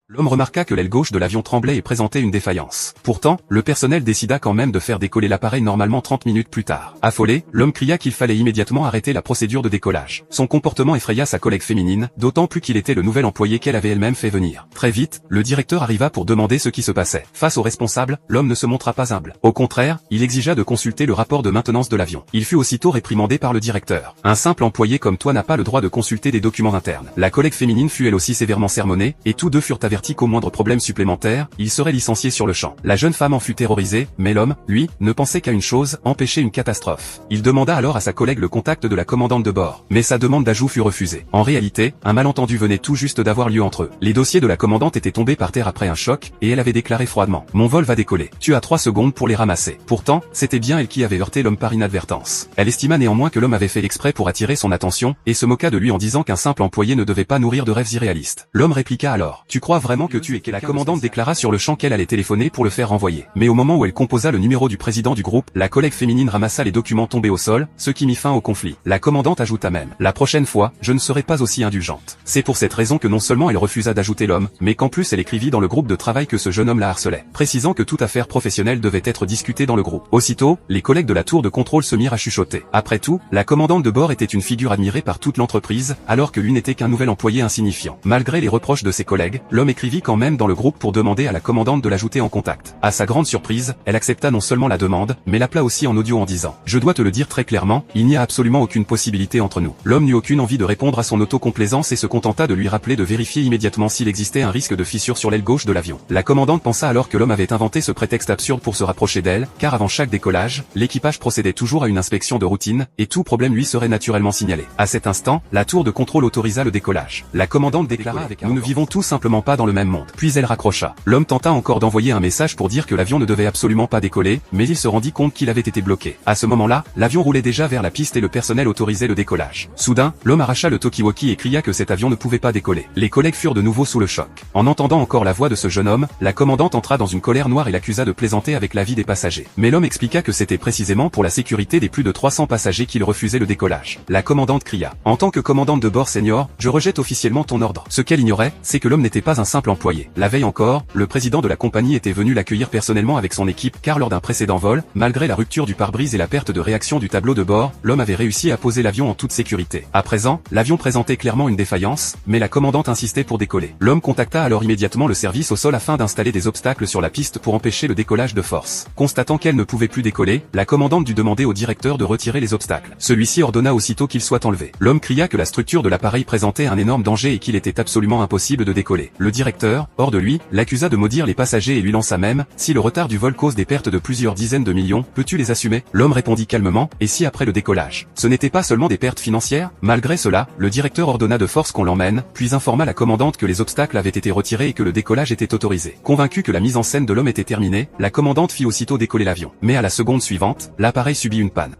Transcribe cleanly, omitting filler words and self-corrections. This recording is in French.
L'homme remarqua que l'aile gauche de l'avion tremblait et présentait une défaillance. Pourtant, le personnel décida quand même de faire décoller l'appareil normalement 30 minutes plus tard. Affolé, l'homme cria qu'il fallait immédiatement arrêter la procédure de décollage. Son comportement effraya sa collègue féminine, d'autant plus qu'il était le nouvel employé qu'elle avait elle-même fait venir. Très vite, le directeur arriva pour demander ce qui se passait. Face au responsable, l'homme ne se montra pas humble. Au contraire, il exigea de consulter le rapport de maintenance de l'avion. Il fut aussitôt réprimandé par le directeur. Un simple employé comme toi n'a pas le droit de consulter des documents internes. La collègue féminine fut elle aussi sévèrement sermonnée, et tous deux furent avertis qu'au moindre problème supplémentaire, il serait licencié sur le champ. La jeune femme en fut terrorisée, mais l'homme, lui, ne pensait qu'à une chose, empêcher une catastrophe. Il demanda alors à sa collègue le contact de la commandante de bord. Mais sa demande d'ajout fut refusée. En réalité, un malentendu venait tout juste d'avoir lieu entre eux. Les dossiers de la commandante étaient tombés par terre après un choc, et elle avait déclaré froidement: mon vol va décoller. Tu as 3 secondes pour les ramasser. Pourtant, c'était bien elle qui avait heurté l'homme par inadvertance. Elle estima néanmoins que l'homme avait fait exprès pour attirer son attention, et se moqua de lui en disant qu'un simple employé ne devait pas nourrir de rêves irréalistes. L'homme répliqua alors: tu crois vraiment que tu es quelqu'un? La commandante déclara sur le champ qu'elle allait téléphoner pour le faire renvoyer. Mais au moment où elle composa le numéro du président du groupe, la collègue féminine ramassa les documents tombés au sol, ce qui mit fin au conflit. La commandante ajouta même: la prochaine fois, je ne serai pas aussi indulgente. C'est pour cette raison que non seulement elle refusa d'ajouter l'homme, mais qu'en plus elle écrivit dans le groupe de travail que ce jeune homme la harcelait, précisant que toute affaire professionnelle devait être discutée dans le groupe. Aussitôt, les collègues de la tour de contrôle se mirent à chuchoter. Après tout, la commandante de bord était une figure admirée par toute l'entreprise, alors que lui n'était qu'un nouvel employé insignifiant. Malgré les reproches de ses collègues, l'homme écrivit quand même dans le groupe pour demander à la commandante de l'ajouter en contact. À sa grande surprise, elle accepta non seulement la demande, mais l'appela aussi en audio en disant: je dois te le dire très clairement, il n'y a absolument aucune possibilité entre nous. L'homme n'eut aucune envie de répondre à son autocomplaisance et se contenta de lui rappeler de vérifier immédiatement s'il existait un risque de fissure sur l'aile gauche de l'avion. La commandante pensa alors que l'homme avait inventé ce prétexte absurde pour se rapprocher d'elle, car avant chaque décollage, l'équipage procédait toujours à une inspection de routine, et tout problème lui serait naturellement signalé. À cet instant, la tour de contrôle autorisa le décollage. La commandante déclara avec un: nous ne vivons tout simplement pas dans le même monde. Puis elle raccrocha. L'homme tenta encore d'envoyer un message pour dire que l'avion ne devait absolument pas décoller, mais il se rendit compte qu'il avait été bloqué. À ce moment-là, l'avion roulait déjà vers la piste et le personnel autorisait le décollage. Soudain, l'homme arracha le talkie-walkie et cria que cet avion ne pouvait pas décoller. Les collègues furent de nouveau sous le choc. En entendant encore la voix de ce jeune homme, la commandante entra dans une colère noire et l'accusa de plaisanter avec la vie des passagers. Mais l'homme expliqua que c'était précisément pour la sécurité des plus de 300 passagers qu'il refusait le décollage. La commandante cria: en tant que commandante de bord senior, je rejette officiellement ton ordre. Ce qu'elle ignorait, c'est que l'homme n'était pas un simple employé. La veille encore, le président de la compagnie était venu l'accueillir personnellement avec son équipe, car lors d'un précédent vol, malgré la rupture du pare-brise et la perte de réaction du tableau de bord, l'homme avait réussi à poser l'avion en toute sécurité. À présent, l'avion présentait clairement une défaillance, mais la commandante insistait pour décoller. L'homme contacta alors immédiatement le service au sol afin d'installer des obstacles sur la piste pour empêcher le décollage de force. Constatant qu'elle ne pouvait plus décoller, la commandante dut demander au directeur de retirer les obstacles. Celui-ci ordonna aussitôt qu'il soit enlevé. L'homme cria que la structure de l'appareil présentait un énorme danger et qu'il était absolument impossible de décoller. Le directeur, hors de lui, l'accusa de maudire les passagers et lui lança même: si le retard du vol cause des pertes de plusieurs dizaines de millions, peux-tu les assumer? L'homme répondit calmement: et si après le décollage, ce n'était pas seulement des pertes financières? Malgré cela, le directeur ordonna de force qu'on l'emmène, puis informa la commandante que les obstacles avaient été retirés et que le décollage était autorisé. Convaincue que la mise en scène de l'homme était terminée, la commandante fit aussitôt décoller l'avion. Mais à la seconde suivante, l'appareil subit une panne.